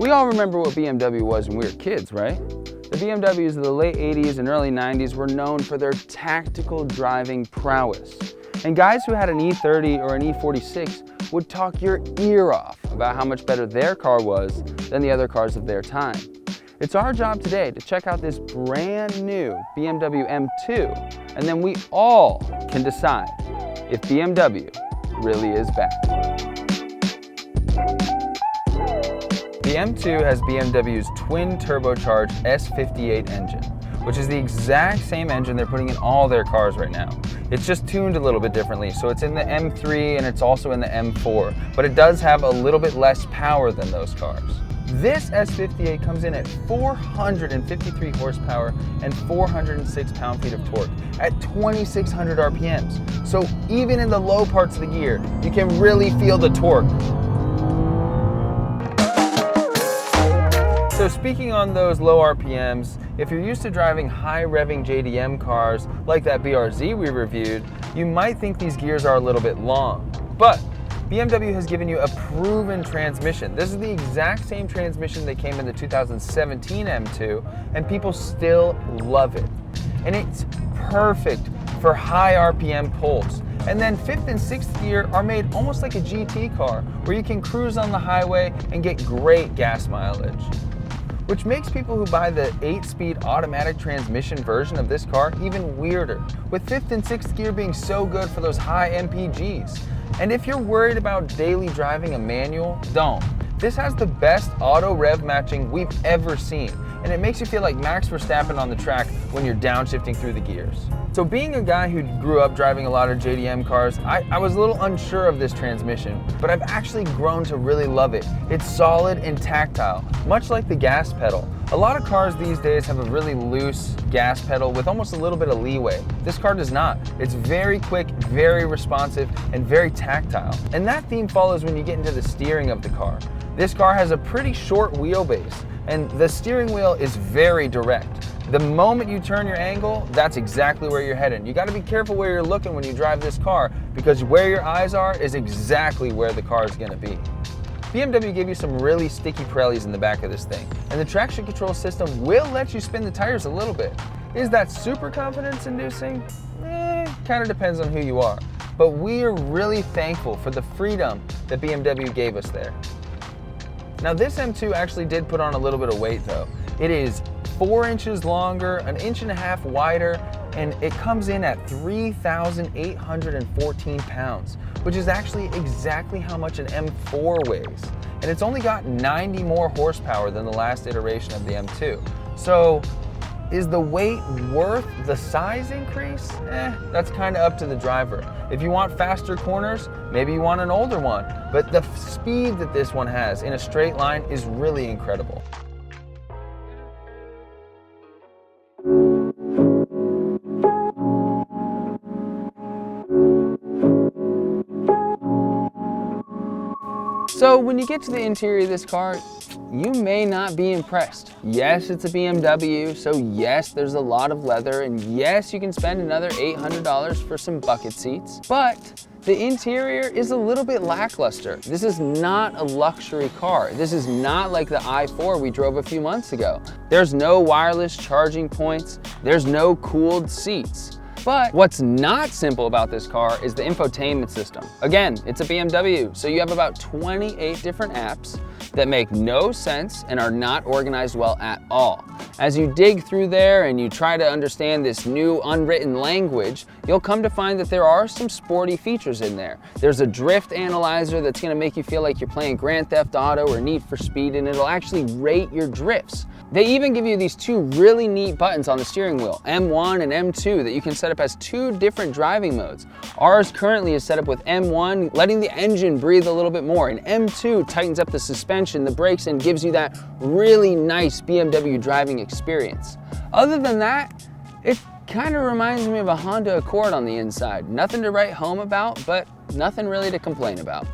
We all remember what BMW was when we were kids, right? The BMWs of the late 80s and early 90s were known for their tactical driving prowess. And guys who had an E30 or an E46 would talk your ear off about how much better their car was than the other cars of their time. It's our job today to check out this brand new BMW M2, and then we all can decide if BMW really is back. The M2 has BMW's twin turbocharged S58 engine, which is the exact same engine they're putting in all their cars right now. It's just tuned a little bit differently, so it's in the M3 and it's also in the M4, but it does have a little bit less power than those cars. This S58 comes in at 453 horsepower and 406 pound-feet of torque at 2,600 RPMs. So even in the low parts of the gear, you can really feel the torque. So speaking on those low RPMs, if you're used to driving high revving JDM cars like that BRZ we reviewed, you might think these gears are a little bit long. But BMW has given you a proven transmission. This is the exact same transmission that came in the 2017 M2, and people still love it. And it's perfect for high RPM pulls. And then 5th and 6th gear are made almost like a GT car, where you can cruise on the highway and get great gas mileage. Which makes people who buy the 8-speed automatic transmission version of this car even weirder, with 5th and 6th gear being so good for those high MPGs. And if you're worried about daily driving a manual, don't. This has the best auto rev matching we've ever seen, and it makes you feel like Max Verstappen on the track when you're downshifting through the gears. So being a guy who grew up driving a lot of JDM cars, I was a little unsure of this transmission, but I've actually grown to really love it. It's solid and tactile, much like the gas pedal. A lot of cars these days have a really loose gas pedal with almost a little bit of leeway. This car does not. It's very quick, very responsive, and very tactile. And that theme follows when you get into the steering of the car. This car has a pretty short wheelbase, and the steering wheel is very direct. The moment you turn your angle, that's exactly where you're headed. You gotta be careful where you're looking when you drive this car, because where your eyes are is exactly where the car is gonna be. BMW gave you some really sticky Pirellis in the back of this thing, and the traction control system will let you spin the tires a little bit. Is that super confidence inducing? Kinda depends on who you are. But we are really thankful for the freedom that BMW gave us there. Now this M2 actually did put on a little bit of weight though. It is 4 inches longer, an 1.5 inches wider, and it comes in at 3,814 pounds, which is actually exactly how much an M4 weighs. And it's only got 90 more horsepower than the last iteration of the M2. So is the weight worth the size increase? That's kind of up to the driver. If you want faster corners, maybe you want an older one. But the speed that this one has in a straight line is really incredible. So when you get to the interior of this car, you may not be impressed. Yes, it's a BMW, so yes, there's a lot of leather, and yes, you can spend another $800 for some bucket seats, but the interior is a little bit lackluster. This is not a luxury car. This is not like the i4 we drove a few months ago. There's no wireless charging points. There's no cooled seats. But what's not simple about this car is the infotainment system. Again, it's a BMW, so you have about 28 different apps that make no sense and are not organized well at all. As you dig through there and you try to understand this new unwritten language, you'll come to find that there are some sporty features in there. There's a drift analyzer that's gonna make you feel like you're playing Grand Theft Auto or Need for Speed, and it'll actually rate your drifts. They even give you these 2 really neat buttons on the steering wheel, M1 and M2, that you can set up as 2 different driving modes. Ours currently is set up with M1, letting the engine breathe a little bit more, and M2 tightens up the suspension, the brakes, and gives you that really nice BMW driving experience. Other than that, it kind of reminds me of a Honda Accord on the inside. Nothing to write home about, but nothing really to complain about.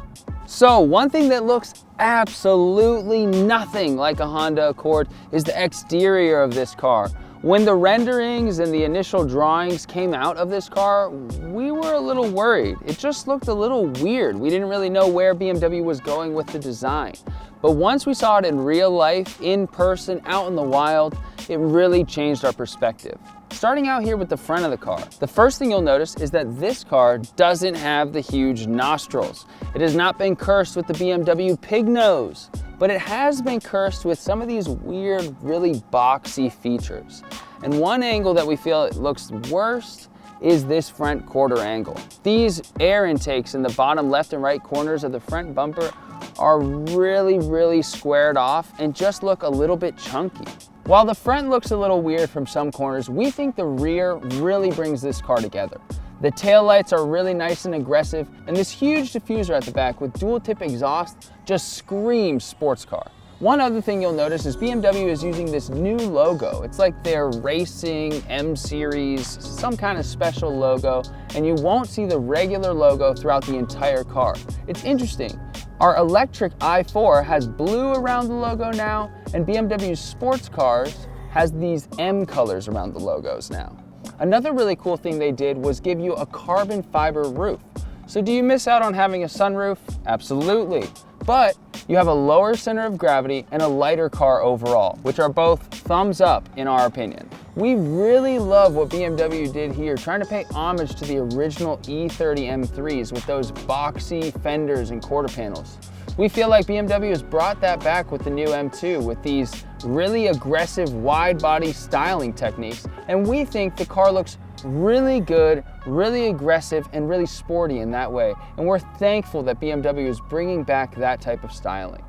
So one thing that looks absolutely nothing like a Honda Accord is the exterior of this car. When the renderings and the initial drawings came out of this car, we were were a little worried. It just looked a little weird. We didn't really know where BMW was going with the design. But once we saw it in real life, in person, out in the wild, it really changed our perspective. Starting out here with the front of the car, the first thing you'll notice is that this car doesn't have the huge nostrils. It has not been cursed with the BMW pig nose, but it has been cursed with some of these weird, really boxy features. And one angle that we feel it looks worst is this front quarter angle. These air intakes in the bottom left and right corners of the front bumper are really squared off and just look a little bit chunky. While the front looks a little weird from some corners, we think the rear really brings this car together. The taillights are really nice and aggressive, and this huge diffuser at the back with dual tip exhaust just screams sports car. One other thing you'll notice is BMW is using this new logo. It's like their racing M series, some kind of special logo, and you won't see the regular logo throughout the entire car. It's interesting. Our electric i4 has blue around the logo now, and BMW's sports cars has these M colors around the logos now. Another really cool thing they did was give you a carbon fiber roof. So do you miss out on having a sunroof? Absolutely. But you have a lower center of gravity and a lighter car overall, which are both thumbs up in our opinion. We really love what BMW did here, trying to pay homage to the original E30 M3s with those boxy fenders and quarter panels. We feel like BMW has brought that back with the new M2 with these really aggressive wide body styling techniques, and we think the car looks really good, really aggressive, and really sporty in that way. And we're thankful that BMW is bringing back that type of styling.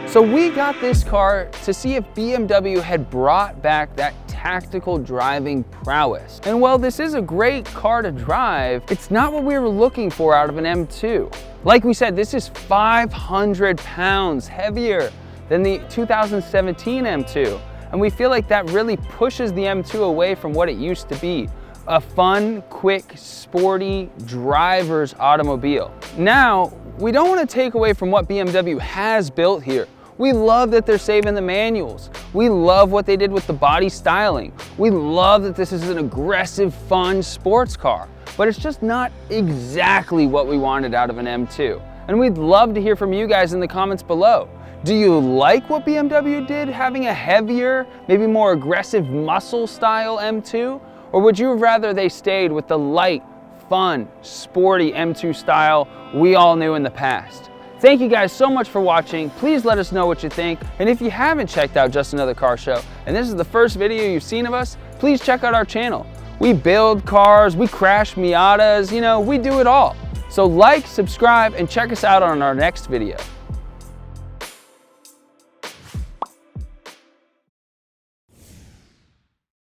So we got this car to see if BMW had brought back that tactical driving prowess. And while this is a great car to drive, it's not what we were looking for out of an M2. Like we said, this is 500 pounds heavier than the 2017 M2. And we feel like that really pushes the M2 away from what it used to be. A fun, quick, sporty driver's automobile. Now, we don't want to take away from what BMW has built here. We love that they're saving the manuals. We love what they did with the body styling. We love that this is an aggressive, fun sports car, but it's just not exactly what we wanted out of an M2. And we'd love to hear from you guys in the comments below. Do you like what BMW did, having a heavier, maybe more aggressive muscle style M2? Or would you rather they stayed with the light, fun, sporty M2 style we all knew in the past? Thank you guys so much for watching. Please let us know what you think. And if you haven't checked out Just Another Car Show, and this is the first video you've seen of us, please check out our channel. We build cars, we crash Miatas, you know, we do it all. So like, subscribe, and check us out on our next video.